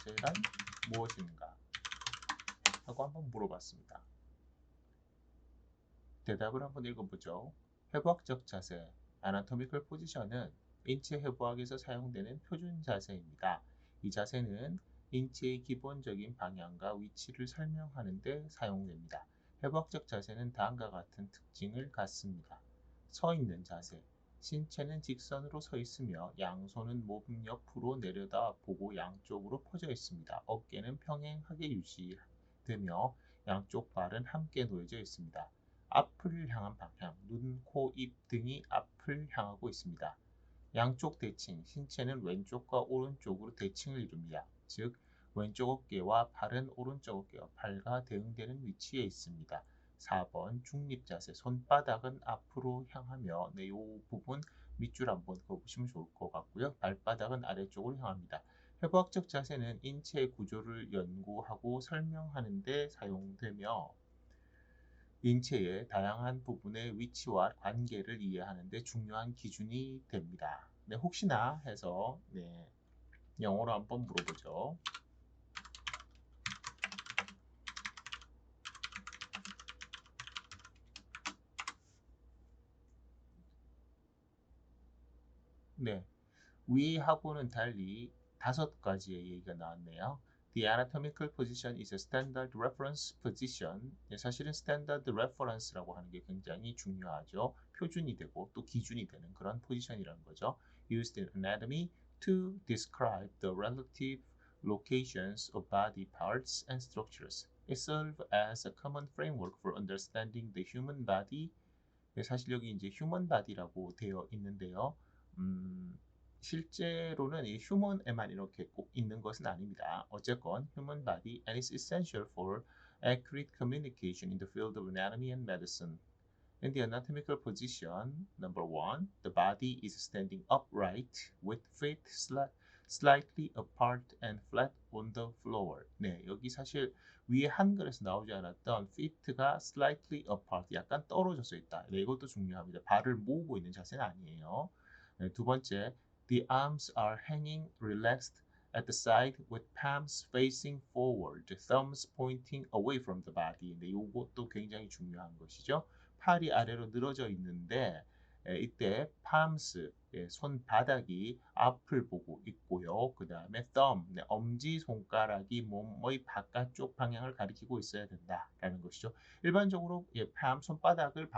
자세란 무엇인가? 하고 한번 물어봤습니다. 대답을 한번 읽어보죠. 해부학적 자세, anatomical position은 인체 해부학에서 사용되는 표준 자세입니다. 이 자세는 인체의 기본적인 방향과 위치를 설명하는 데 사용됩니다. 해부학적 자세는 다음과 같은 특징을 갖습니다. 서 있는 자세, 신체는 직선으로 서 있으며 양손은 몸 옆으로 내려다 보고 양쪽으로 퍼져 있습니다. 어깨는 평행하게 유지되며 양쪽 발은 함께 놓여져 있습니다. 앞을 향한 방향, 눈, 코, 입 등이 앞을 향하고 있습니다. 양쪽 대칭, 신체는 왼쪽과 오른쪽으로 대칭을 이룹니다. 즉, 왼쪽 어깨와 팔은 오른쪽 어깨와 팔과 대응되는 위치에 있습니다. 4번 중립자세, 손바닥은 앞으로 향하며 이 부분 밑줄 한번 그어보시면 좋을 것 같고요. 발바닥은 아래쪽으로 향합니다. 해부학적 자세는 인체의 구조를 연구하고 설명하는 데 사용되며 인체의 다양한 부분의 위치와 관계를 이해하는 데 중요한 기준이 됩니다. 네, 혹시나 해서 영어로 한번 물어보죠. 네, 위하고는 달리 5가지의 얘기가 나왔네요. The anatomical position is a standard reference position. 네, 사실은 standard reference라고 하는 게 굉장히 중요하죠. 표준이 되고 또 기준이 되는 그런 포지션이라는 거죠. Used in anatomy to describe the relative locations of body parts and structures. It serves as a common framework for understanding the human body. 네, 사실 여기 이제 human body라고 되어 있는데요. 실제로는 이 휴먼에만 이렇게 꼭 있는 것은 아닙니다. 어쨌건 human body and is essential for accurate communication in the field of anatomy and medicine. In the anatomical position, number 1, the body is standing upright with feet slightly apart and flat on the floor. 네, 여기 사실 위에 한글에서 나오지 않았던 feet가 slightly apart, 약간 떨어져서 있다. 네, 이것도 중요합니다. 발을 모으고 있는 자세는 아니에요. 네, 두 번째, the arms are hanging relaxed at the side with palms facing forward, thumbs pointing away from the body. 네, 이것도 굉장히 중요한 것이죠. 팔이 아래로 늘어져 있는데 이때 palms, 손바닥이 앞을 보고 있고요. 그 다음에 thumb, 엄지 손가락이 몸의 바깥쪽 방향을 가리키고 있어야 된다라는 것이죠. 일반적으로 palm, 손바닥을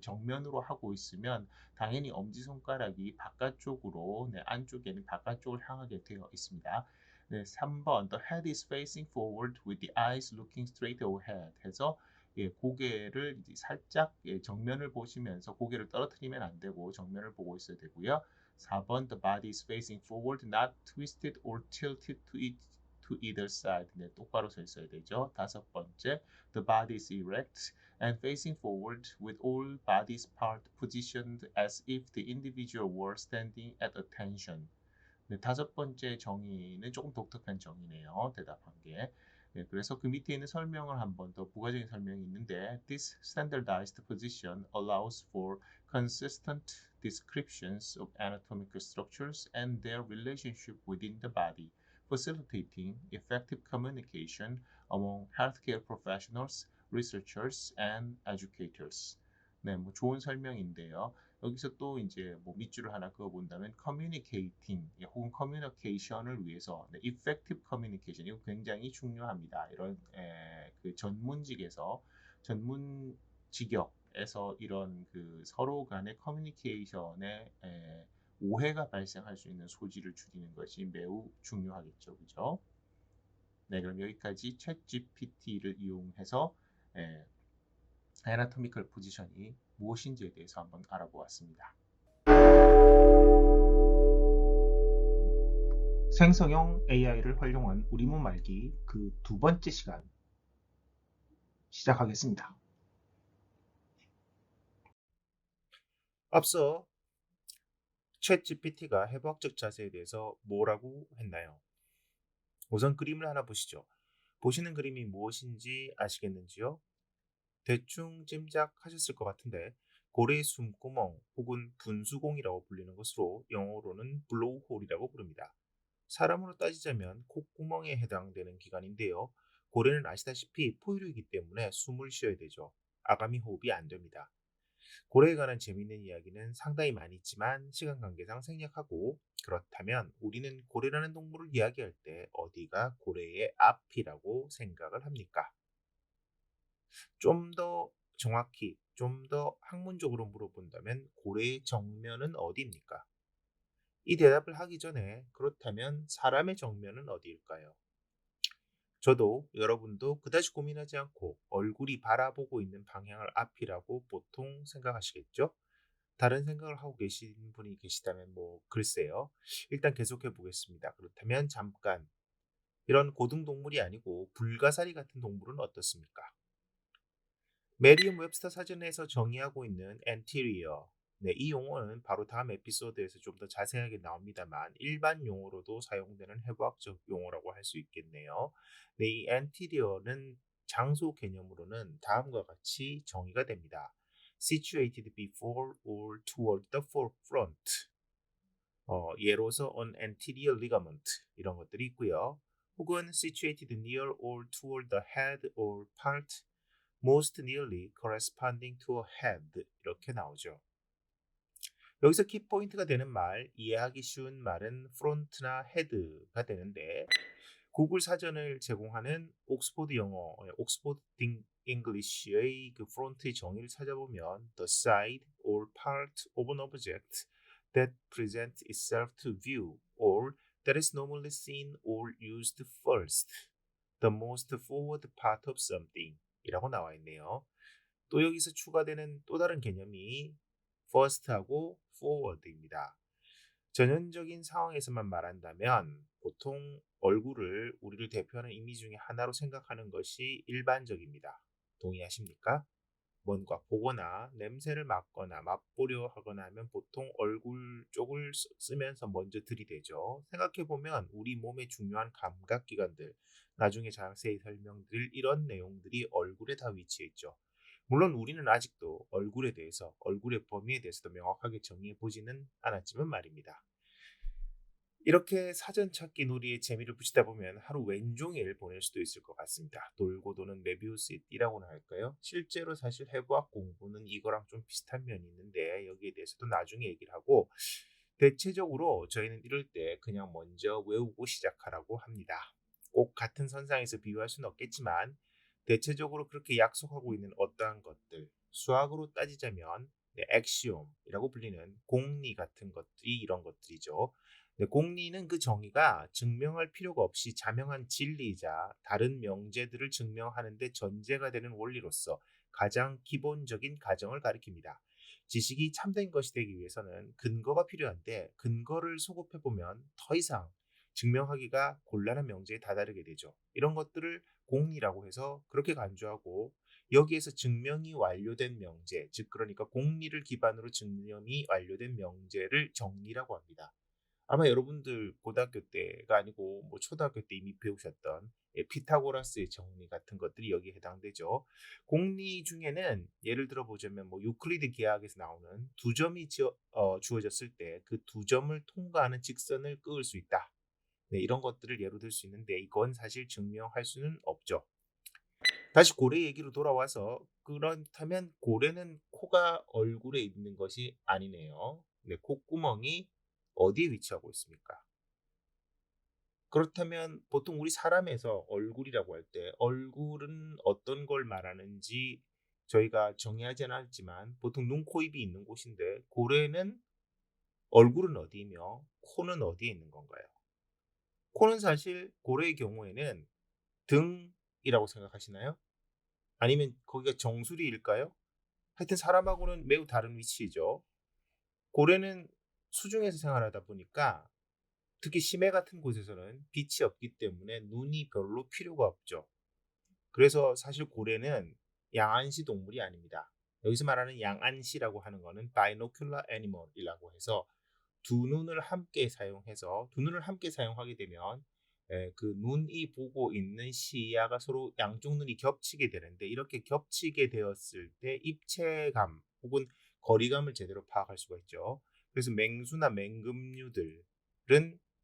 정면으로 하고 있으면 당연히 엄지손가락이 바깥쪽으로, 안쪽에는 바깥쪽을 향하게 되어 있습니다. 네, 3번 The head is facing forward with the eyes looking straight ahead 해서 고개를 이제 살짝 정면을 보시면서 고개를 떨어뜨리면 안 되고 정면을 보고 있어야 되고요. 4번 The body is facing forward, not twisted or tilted to either side. 네, 똑바로 서 있어야 되죠. 5번째 The body is erect and facing forward with all body's part positioned as if the individual were standing at attention. 네, 5번째 정의는 조금 독특한 정의네요. 대답한 게. 네, 그래서 그 밑에 있는 설명을 한 번 더 부가적인 설명이 있는데 This standardized position allows for consistent descriptions of anatomical structures and their relationship within the body, facilitating effective communication among healthcare professionals, researchers, and educators. 네, 뭐 좋은 설명인데요. 여기서 또 이제 뭐 밑줄을 하나 그어본다면 communicating 혹은 communication을 위해서 effective communication 이거 굉장히 중요합니다. 이런 그 전문 직역에서 이런 그 서로 간의 커뮤니케이션에 오해가 발생할 수 있는 소지를 줄이는 것이 매우 중요하겠죠, 그죠? 네, 그럼 여기까지 챗GPT를 이용해서 애나토미컬 포지션이 무엇인지에 대해서 한번 알아보았습니다. 생성형 AI를 활용한 우리문 말기 그 2번째 시간 시작하겠습니다. 앞서 챗GPT가 해부학적 자세에 대해서 뭐라고 했나요? 우선 그림을 하나 보시죠. 보시는 그림이 무엇인지 아시겠는지요? 대충 짐작하셨을 것 같은데 고래의 숨구멍 혹은 분수공이라고 불리는 것으로 영어로는 블로우홀이라고 부릅니다. 사람으로 따지자면 콧구멍에 해당되는 기관인데요. 고래는 아시다시피 포유류이기 때문에 숨을 쉬어야 되죠. 아가미 호흡이 안 됩니다. 고래에 관한 재미있는 이야기는 상당히 많이 있지만 시간 관계상 생략하고, 그렇다면 우리는 고래라는 동물을 이야기할 때 어디가 고래의 앞이라고 생각을 합니까? 좀 더 정확히, 좀 더 학문적으로 물어본다면 고래의 정면은 어디입니까? 이 대답을 하기 전에 그렇다면 사람의 정면은 어디일까요? 저도 여러분도 그다지 고민하지 않고 얼굴이 바라보고 있는 방향을 앞이라고 보통 생각하시겠죠? 다른 생각을 하고 계신 분이 계시다면 글쎄요. 일단 계속해 보겠습니다. 그렇다면 잠깐, 이런 고등동물이 아니고 불가사리 같은 동물은 어떻습니까? 메리엄 웹스터 사전에서 정의하고 있는 anterior. 네, 이 용어는 바로 다음 에피소드에서 좀 더 자세하게 나옵니다만 일반 용어로도 사용되는 해부학적 용어라고 할 수 있겠네요. 네, 이 anterior는 장소 개념으로는 다음과 같이 정의가 됩니다. situated before or toward the forefront. 예로서 an anterior ligament 이런 것들이 있고요. 혹은 situated near or toward the head or part most nearly corresponding to a head 이렇게 나오죠. 여기서 키포인트가 되는 말, 이해하기 쉬운 말은 front나 head가 되는데 구글 사전을 제공하는 옥스포드 영어, 옥스포드 잉글리쉬의 그 front의 정의를 찾아보면 the side or part of an object that presents itself to view or that is normally seen or used first, the most forward part of something 이라고 나와 있네요. 또 여기서 추가되는 또 다른 개념이 first하고 forward입니다. 전형적인 상황에서만 말한다면 보통 얼굴을 우리를 대표하는 이미지 중에 하나로 생각하는 것이 일반적입니다. 동의하십니까? 뭔가 보거나 냄새를 맡거나 맛보려 하거나 하면 보통 얼굴 쪽을 쓰면서 먼저 들이대죠. 생각해보면 우리 몸의 중요한 감각기관들, 나중에 자세히 설명드릴 이런 내용들이 얼굴에 다 위치해 있죠. 물론 우리는 아직도 얼굴에 대해서, 얼굴의 범위에 대해서도 명확하게 정의해 보지는 않았지만 말입니다. 이렇게 사전 찾기 놀이에 재미를 붙이다 보면 하루 왼종일 보낼 수도 있을 것 같습니다. 돌고 도는 메비우스이라고나 할까요? 실제로 사실 해부학 공부는 이거랑 좀 비슷한 면이 있는데 여기에 대해서도 나중에 얘기를 하고, 대체적으로 저희는 이럴 때 그냥 먼저 외우고 시작하라고 합니다. 꼭 같은 선상에서 비유할 수는 없겠지만 대체적으로 그렇게 약속하고 있는 어떠한 것들, 수학으로 따지자면 엑시옴이라고 불리는 공리 같은 것들이 이런 것들이죠. 공리는 그 정의가 증명할 필요가 없이 자명한 진리이자 다른 명제들을 증명하는 데 전제가 되는 원리로서 가장 기본적인 가정을 가리킵니다. 지식이 참된 것이 되기 위해서는 근거가 필요한데 근거를 소급해보면 더 이상 증명하기가 곤란한 명제에 다다르게 되죠. 이런 것들을 공리라고 해서 그렇게 간주하고, 여기에서 증명이 완료된 명제, 즉 그러니까 공리를 기반으로 증명이 완료된 명제를 정리라고 합니다. 아마 여러분들 고등학교 때가 아니고 초등학교 때 이미 배우셨던 피타고라스의 정리 같은 것들이 여기에 해당되죠. 공리 중에는 예를 들어 보자면 유클리드 계약에서 나오는 두 점이 주어졌을 때 그 두 점을 통과하는 직선을 그을 수 있다. 네, 이런 것들을 예로 들 수 있는데 이건 사실 증명할 수는 없죠. 다시 고래 얘기로 돌아와서, 그렇다면 고래는 코가 얼굴에 있는 것이 아니네요. 네, 콧구멍이 어디에 위치하고 있습니까? 그렇다면 보통 우리 사람에서 얼굴이라고 할 때 얼굴은 어떤 걸 말하는지 저희가 정의하지는 않았지만 보통 눈, 코, 입이 있는 곳인데 고래는 얼굴은 어디이며 코는 어디에 있는 건가요? 코는 사실 고래의 경우에는 등이라고 생각하시나요? 아니면 거기가 정수리일까요? 하여튼 사람하고는 매우 다른 위치이죠. 고래는 수중에서 생활하다 보니까 특히 심해 같은 곳에서는 빛이 없기 때문에 눈이 별로 필요가 없죠. 그래서 사실 고래는 양안시 동물이 아닙니다. 여기서 말하는 양안시라고 하는 것은 binocular animal이라고 해서 두 눈을 함께 사용해서, 두 눈을 함께 사용하게 되면 그 눈이 보고 있는 시야가 서로 양쪽 눈이 겹치게 되는데, 이렇게 겹치게 되었을 때 입체감 혹은 거리감을 제대로 파악할 수가 있죠. 그래서 맹수나 맹금류들은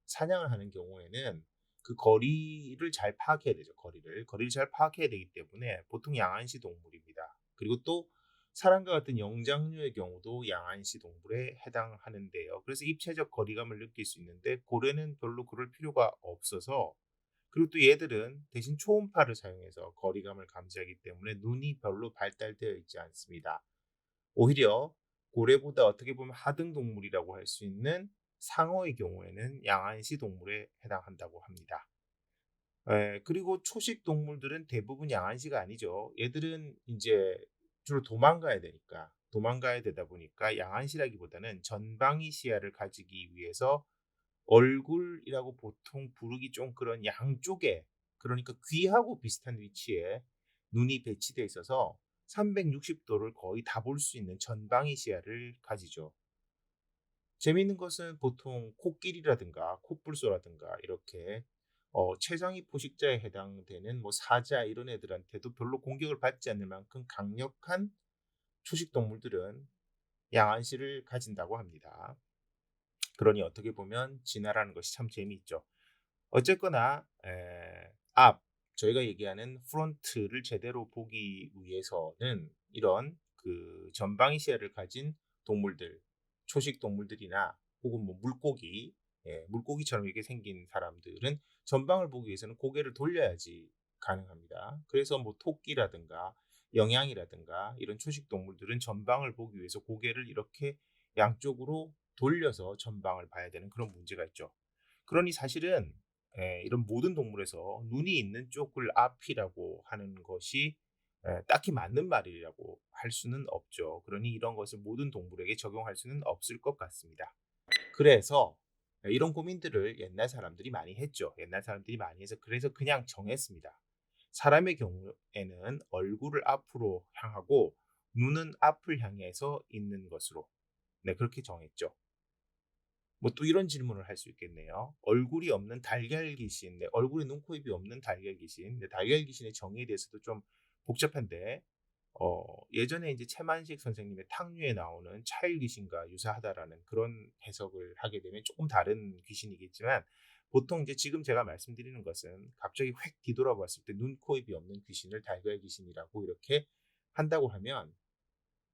사냥을 하는 경우에는 그 거리를 잘 파악해야 되죠. 거리를 잘 파악해야 되기 때문에 보통 양안시 동물입니다. 그리고 또 사람과 같은 영장류의 경우도 양안시 동물에 해당하는데요. 그래서 입체적 거리감을 느낄 수 있는데 고래는 별로 그럴 필요가 없어서, 그리고 또 얘들은 대신 초음파를 사용해서 거리감을 감지하기 때문에 눈이 별로 발달되어 있지 않습니다. 오히려 고래보다 어떻게 보면 하등 동물이라고 할 수 있는 상어의 경우에는 양안시 동물에 해당한다고 합니다. 그리고 초식 동물들은 대부분 양안시가 아니죠. 얘들은 이제 주로 도망가야 되다 보니까 양안시라기보다는 전방위 시야를 가지기 위해서 얼굴이라고 보통 부르기 좀 그런 양쪽에, 그러니까 귀하고 비슷한 위치에 눈이 배치되어 있어서 360도를 거의 다 볼 수 있는 전방위 시야를 가지죠. 재미있는 것은 보통 코끼리라든가 코뿔소라든가 이렇게 최상위 포식자에 해당되는 뭐 사자 이런 애들한테도 별로 공격을 받지 않을 만큼 강력한 초식 동물들은 양안시를 가진다고 합니다. 그러니 어떻게 보면 진화라는 것이 참 재미있죠. 어쨌거나 앞 저희가 얘기하는 프론트를 제대로 보기 위해서는 이런 그 전방위 시야를 가진 동물들, 초식 동물들이나 혹은 뭐 물고기, 물고기처럼 이렇게 생긴 사람들은 전방을 보기 위해서는 고개를 돌려야지 가능합니다. 그래서 뭐 토끼라든가 영양이라든가 이런 초식 동물들은 전방을 보기 위해서 고개를 이렇게 양쪽으로 돌려서 전방을 봐야 되는 그런 문제가 있죠. 그러니 사실은 이런 모든 동물에서 눈이 있는 쪽을 앞이라고 하는 것이 딱히 맞는 말이라고 할 수는 없죠. 그러니 이런 것을 모든 동물에게 적용할 수는 없을 것 같습니다. 그래서 이런 고민들을 옛날 사람들이 많이 했죠. 옛날 사람들이 많이 해서 그래서 그냥 정했습니다. 사람의 경우에는 얼굴을 앞으로 향하고 눈은 앞을 향해서 있는 것으로, 네, 그렇게 정했죠. 뭐 또 이런 질문을 할 수 있겠네요. 얼굴이 없는 달걀 귀신, 네, 얼굴에 눈, 코, 입이 없는 달걀 귀신. 네, 달걀 귀신의 정의에 대해서도 좀 복잡한데, 예전에 이제 최만식 선생님의 탕류에 나오는 차일 귀신과 유사하다라는 그런 해석을 하게 되면 조금 다른 귀신이겠지만, 보통 이제 지금 제가 말씀드리는 것은 갑자기 획 뒤돌아봤을 때 눈, 코, 입이 없는 귀신을 달걀 귀신이라고 이렇게 한다고 하면,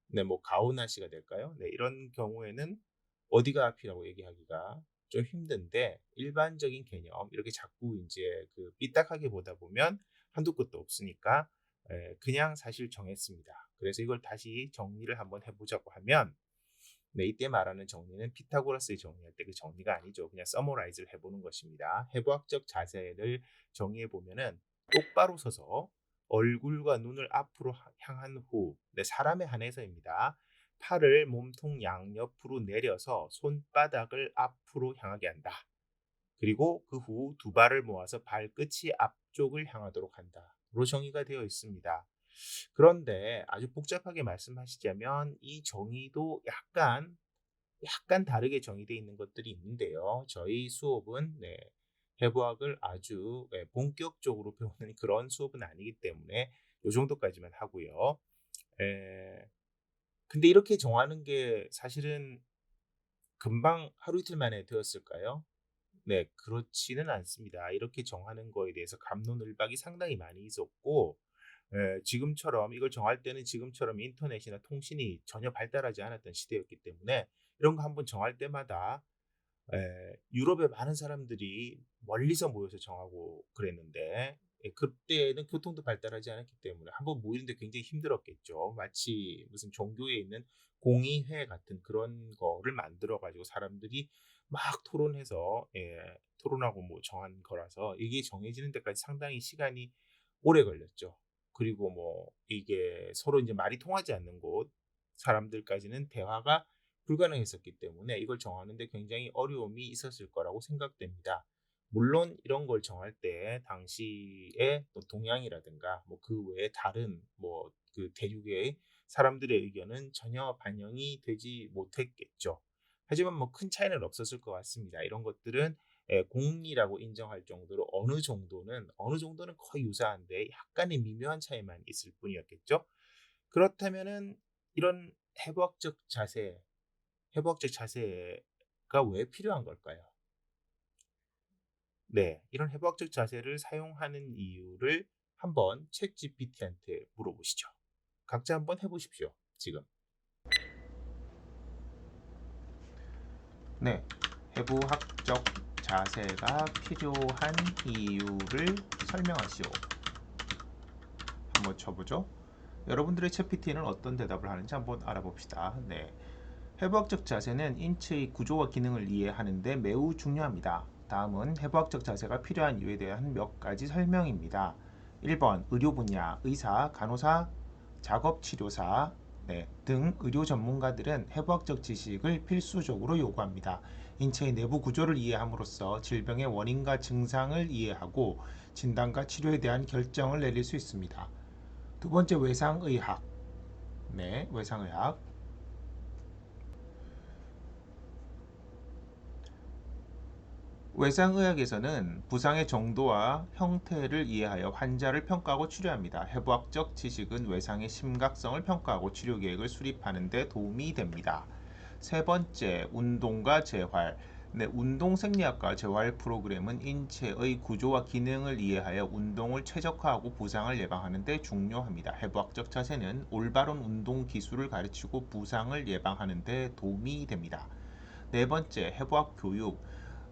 네, 뭐 가오나 씨가 될까요? 네, 이런 경우에는 어디가 앞이라고 얘기하기가 좀 힘든데, 일반적인 개념 이렇게 자꾸 이제 그 삐딱하게 보다 보면 한도 끝도 없으니까 그냥 사실 정했습니다. 그래서 이걸 다시 정리를 한번 해보자고 하면, 네, 이때 말하는 정리는 피타고라스의 정리할 때 그 정리가 아니죠. 그냥 서머라이즈를 해보는 것입니다. 해부학적 자세를 정의해 보면은 똑바로 서서 얼굴과 눈을 앞으로 향한 후, 네, 사람에 한해서입니다. 팔을 몸통 양옆으로 내려서 손바닥을 앞으로 향하게 한다. 그리고 그 후 두 발을 모아서 발끝이 앞쪽을 향하도록 한다. 로 정의가 되어 있습니다. 그런데 아주 복잡하게 말씀하시자면 이 정의도 약간 다르게 정의되어 있는 것들이 있는데요. 저희 수업은, 네, 해부학을 아주 본격적으로 배우는 그런 수업은 아니기 때문에 이 정도까지만 하고요. 에, 근데 이렇게 정하는 게 사실은 금방 하루 이틀 만에 되었을까요? 네, 그렇지는 않습니다. 이렇게 정하는 거에 대해서 갑론을박이 상당히 많이 있었고, 지금처럼 이걸 정할 때는 지금처럼 인터넷이나 통신이 전혀 발달하지 않았던 시대였기 때문에 이런 거 한번 정할 때마다 유럽의 많은 사람들이 멀리서 모여서 정하고 그랬는데, 그때는 교통도 발달하지 않았기 때문에 한번 모이는데 굉장히 힘들었겠죠. 마치 무슨 종교에 있는 공의회 같은 그런 거를 만들어 가지고 사람들이 막 토론해서 토론하고 뭐 정한 거라서 이게 정해지는 데까지 상당히 시간이 오래 걸렸죠. 그리고 뭐 이게 서로 이제 말이 통하지 않는 곳 사람들까지는 대화가 불가능했었기 때문에 이걸 정하는데 굉장히 어려움이 있었을 거라고 생각됩니다. 물론 이런 걸 정할 때 당시에 또 동양이라든가 뭐 그 외에 다른 뭐 그 대륙의 사람들의 의견은 전혀 반영이 되지 못했겠죠. 하지만 뭐 큰 차이는 없었을 것 같습니다. 이런 것들은 공리라고 인정할 정도로 어느 정도는 거의 유사한데 약간의 미묘한 차이만 있을 뿐이었겠죠. 그렇다면은 이런 해부학적 자세, 회복적 자세가 왜 필요한 걸까요? 네, 이런 해부학적 자세를 사용하는 이유를 한번 챗GPT한테 물어보시죠. 각자 한번 해보십시오. 지금. 네, 해부학적 자세가 필요한 이유를 설명하시오. 한번 쳐보죠. 여러분들의 챗GPT는 어떤 대답을 하는지 한번 알아봅시다. 네, 해부학적 자세는 인체의 구조와 기능을 이해하는 데 매우 중요합니다. 다음은 해부학적 자세가 필요한 이유에 대한 몇 가지 설명입니다. 1번 의료 분야, 의사, 간호사, 작업치료사 등 의료 전문가들은 해부학적 지식을 필수적으로 요구합니다. 인체의 내부 구조를 이해함으로써 질병의 원인과 증상을 이해하고 진단과 치료에 대한 결정을 내릴 수 있습니다. 두 번째, 외상의학. 외상의학. 외상의학에서는 부상의 정도와 형태를 이해하여 환자를 평가하고 치료합니다. 해부학적 지식은 외상의 심각성을 평가하고 치료 계획을 수립하는 데 도움이 됩니다. 세 번째, 운동과 재활. 운동생리학과 재활 프로그램은 인체의 구조와 기능을 이해하여 운동을 최적화하고 부상을 예방하는 데 중요합니다. 해부학적 자세는 올바른 운동 기술을 가르치고 부상을 예방하는 데 도움이 됩니다. 네 번째, 해부학 교육.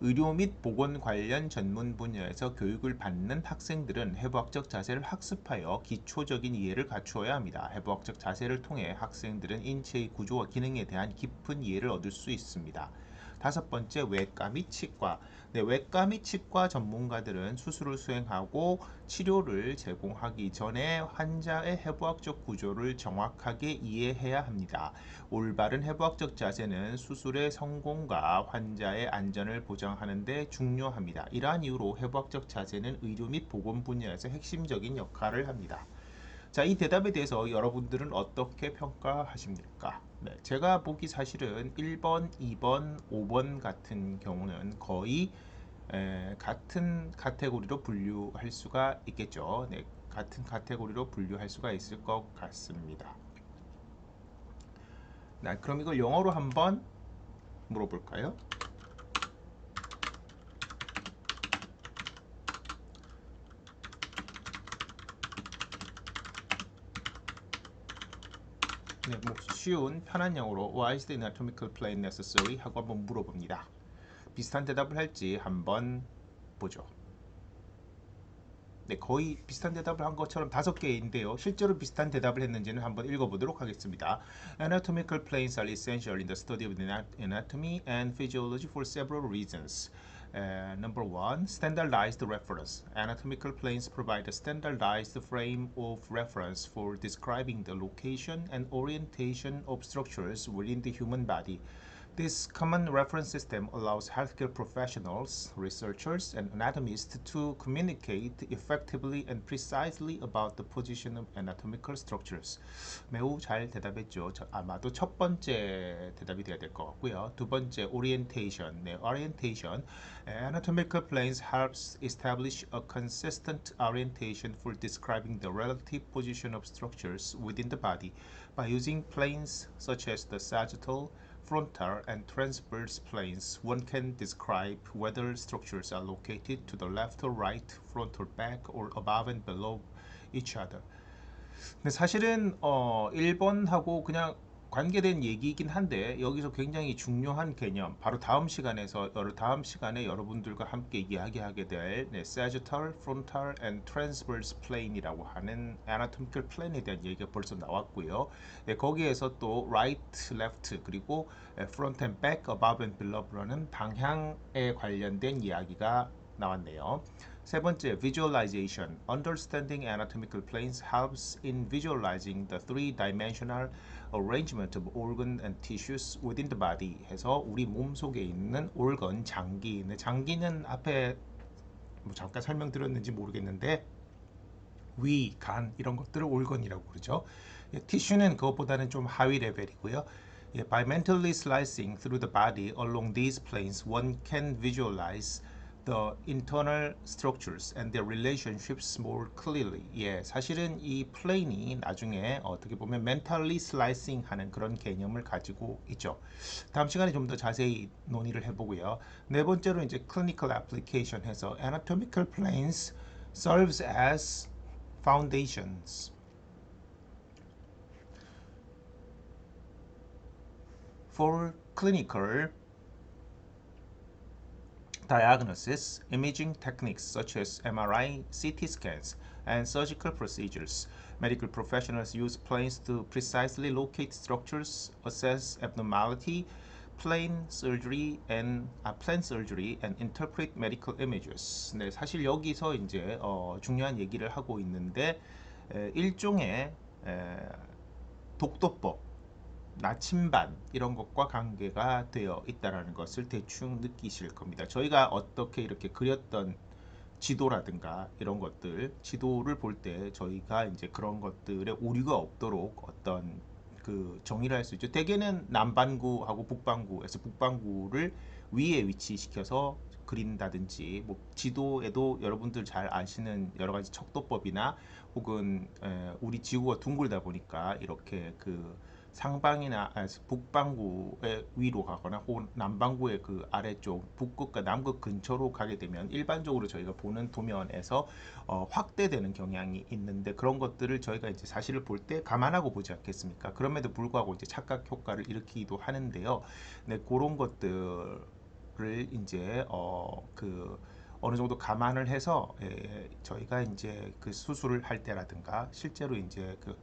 의료 및 보건 관련 전문 분야에서 교육을 받는 학생들은 해부학적 자세를 학습하여 기초적인 이해를 갖추어야 합니다. 해부학적 자세를 통해 학생들은 인체의 구조와 기능에 대한 깊은 이해를 얻을 수 있습니다. 다섯 번째, 외과 및 치과. 외과 및 치과 전문가들은 수술을 수행하고 치료를 제공하기 전에 환자의 해부학적 구조를 정확하게 이해해야 합니다. 올바른 해부학적 자세는 수술의 성공과 환자의 안전을 보장하는 데 중요합니다. 이러한 이유로 해부학적 자세는 의료 및 보건 분야에서 핵심적인 역할을 합니다. 자, 이 대답에 대해서 여러분들은 어떻게 평가하십니까? 제가 보기 사실은 1번, 2번, 5번 같은 경우는 거의 같은 카테고리로 분류할 수가 있겠죠. 같은 카테고리로 분류할 수가 있을 것 같습니다. 그럼 이걸 영어로 한번 물어볼까요? 쉬운 편한 영어로 Why is the anatomical plane necessary? 하고 한번 물어봅니다. 비슷한 대답을 할지 한번 보죠. 거의 비슷한 대답을 한 것처럼 5개인데요. 실제로 비슷한 대답을 했는지는 한번 읽어보도록 하겠습니다. Anatomical planes are essential in the study of the anatomy and physiology for several reasons. Number one, standardized reference. Anatomical planes provide a standardized frame of reference for describing the location and orientation of structures within the human body. This common reference system allows healthcare professionals, researchers, and anatomists to communicate effectively and precisely about the position of anatomical structures. 매우 잘 대답했죠. 아마도 첫 번째 대답이 돼야 될 것 같고요. 두 번째, orientation. orientation. Anatomical planes helps establish a consistent orientation for describing the relative position of structures within the body by using planes such as the sagittal, frontal, and transverse planes. One can describe whether structures are located to the left or right, front or back, or above and below each other. 근데 사실은 1번하고 그냥 관계된 얘기이긴 한데 여기서 굉장히 중요한 개념, 바로 다음 시간에 여러분들과 함께 이야기하게 될 sagittal, frontal, and transverse plane이라고 하는 anatomical plane에 대한 얘기가 벌써 나왔고요. 거기에서 또 right, left, 그리고 front and back, above and below라는 방향에 관련된 이야기가 나왔네요. 세 번째, visualization. Understanding anatomical planes helps in visualizing the three-dimensional arrangement of organ and tissues within the body. 해서 우리 몸 속에 있는 organ, 장기. 장기는 앞에 잠깐 설명드렸는지 모르겠는데 위, 간 이런 것들을 organ이라고 그러죠. 티슈는 그것보다는 좀 하위 레벨이고요. By mentally slicing through the body along these planes, one can visualize the internal structures and their relationships more clearly. 예, 사실은 이 플레인이 나중에 어떻게 보면 mentally slicing 하는 그런 개념을 가지고 있죠. 다음 시간에 좀 더 자세히 논의를 해보고요. 네 번째로 이제 clinical application 해서 anatomical planes serves as foundations for clinical diagnosis, imaging techniques such as MRI, CT scans, and surgical procedures. Medical professionals use planes to precisely locate structures, assess abnormality, plan surgery and interpret medical images. 네, 사실 여기서 이제 중요한 얘기를 하고 있는데 일종의 독도법 나침반 이런 것과 관계가 되어 있다는 것을 대충 느끼실 겁니다. 저희가 어떻게 이렇게 그렸던 지도라든가 이런 것들, 지도를 볼 때 저희가 이제 그런 것들에 오류가 없도록 어떤 그 정의를 할 수 있죠. 대개는 남반구하고 북반구에서 북반구를 위에 위치시켜서 그린다든지, 뭐 지도에도 여러분들 잘 아시는 여러 가지 척도법이나 혹은 우리 지구가 둥글다 보니까 이렇게 그 상방이나 북반구의 위로 가거나 혹은 남반구의 그 아래쪽 북극과 남극 근처로 가게 되면 일반적으로 저희가 보는 도면에서 확대되는 경향이 있는데, 그런 것들을 저희가 이제 사실을 볼 때 감안하고 보지 않겠습니까? 그럼에도 불구하고 이제 착각 효과를 일으키기도 하는데요. 네, 그런 것들을 이제 어느 정도 감안을 해서 저희가 이제 그 수술을 할 때라든가 실제로 이제 그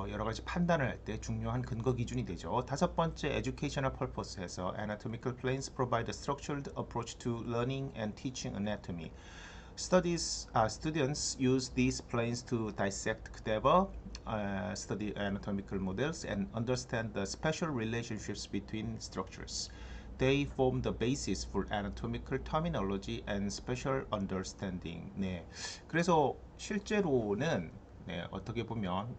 여러 가지 판단을 할 때 중요한 근거 기준이 되죠. 다섯 번째, educational purpose에서 anatomical planes provide a structured approach to learning and teaching anatomy. Students use these planes to dissect cadaver, study anatomical models, and understand the special relationships between structures. They form the basis for anatomical terminology and special understanding. 네, 그래서 실제로는 네, 어떻게 보면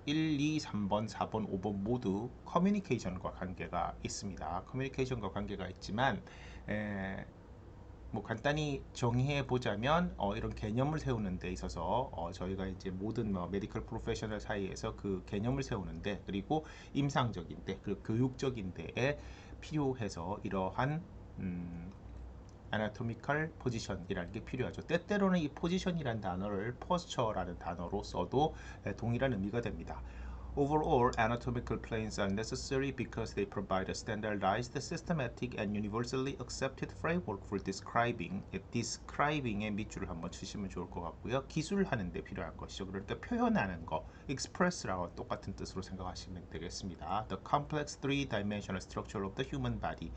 1, 2, 3번, 4번, 5번 모두 커뮤니케이션과 관계가 있습니다. 커뮤니케이션과 관계가 있지만 뭐 간단히 정의해 보자면 이런 개념을 세우는 데 있어서 저희가 이제 모든 메디컬 프로페셔널 사이에서 그 개념을 세우는데, 그리고 임상적인 데, 그 교육적인 데에 필요해서 이러한 anatomical position이라는 게 필요하죠. 때때로는 이 position이라는 단어를 posture라는 단어로 써도 동일한 의미가 됩니다. Overall, anatomical planes are necessary because they provide a standardized, systematic, and universally accepted framework for describing. describing의 밑줄을 한번 치시면 좋을 것 같고요. 기술하는 데 필요한 것이죠. 그러니까 표현하는 거, express라고 똑같은 뜻으로 생각하시면 되겠습니다. The complex three-dimensional structure of the human body.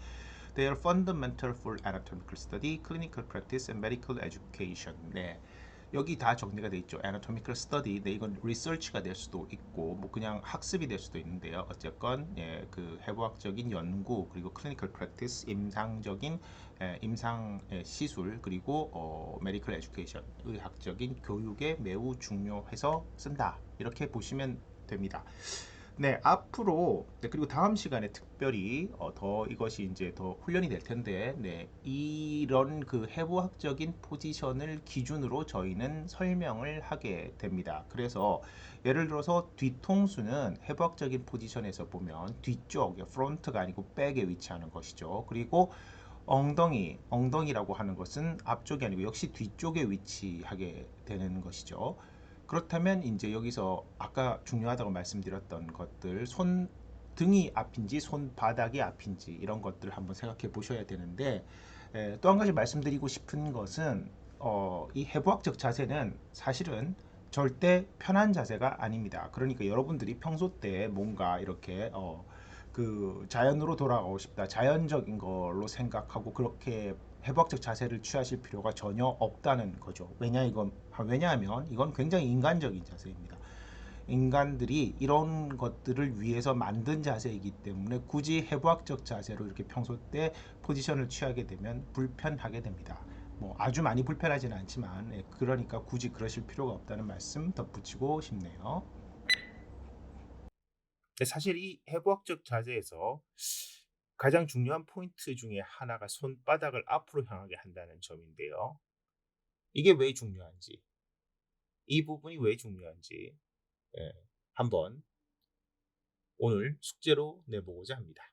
They are fundamental for anatomical study, clinical practice, and medical education. 네. 여기 다 정리가 돼 있죠. anatomical study. 네, 이건 research가 될 수도 있고, 뭐 그냥 학습이 될 수도 있는데요. 어쨌건 그 해부학적인 연구, 그리고 clinical practice, 임상적인 임상 시술, 그리고 medical education, 의학적인 교육에 매우 중요해서 쓴다. 이렇게 보시면 됩니다. 네, 앞으로 그리고 다음 시간에 특별히 더 이것이 이제 더 훈련이 될 텐데, 네, 이런 그 해부학적인 포지션을 기준으로 저희는 설명을 하게 됩니다. 그래서 예를 들어서 뒤통수는 해부학적인 포지션에서 보면 뒤쪽, 프론트가 아니고 백에 위치하는 것이죠. 그리고 엉덩이라고 하는 것은 앞쪽이 아니고 역시 뒤쪽에 위치하게 되는 것이죠. 그렇다면 이제 여기서 아까 중요하다고 말씀드렸던 것들, 손 등이 앞인지 손바닥이 앞인지 이런 것들을 한번 생각해 보셔야 되는데, 또 한 가지 말씀드리고 싶은 것은 이 해부학적 자세는 사실은 절대 편한 자세가 아닙니다. 그러니까 여러분들이 평소 때 뭔가 이렇게 그 자연으로 돌아가고 싶다, 자연적인 걸로 생각하고 그렇게 해부학적 자세를 취하실 필요가 전혀 없다는 거죠. 왜냐하면 이건 굉장히 인간적인 자세입니다. 인간들이 이런 것들을 위해서 만든 자세이기 때문에 굳이 해부학적 자세로 이렇게 평소 때 포지션을 취하게 되면 불편하게 됩니다. 뭐 아주 많이 불편하지는 않지만 그러니까 굳이 그러실 필요가 없다는 말씀 덧붙이고 싶네요. 근데 사실 이 해부학적 자세에서 가장 중요한 포인트 중에 하나가 손바닥을 앞으로 향하게 한다는 점인데요. 이게 왜 중요한지, 이 부분이 왜 중요한지 예, 한번 오늘 숙제로 내보고자 합니다.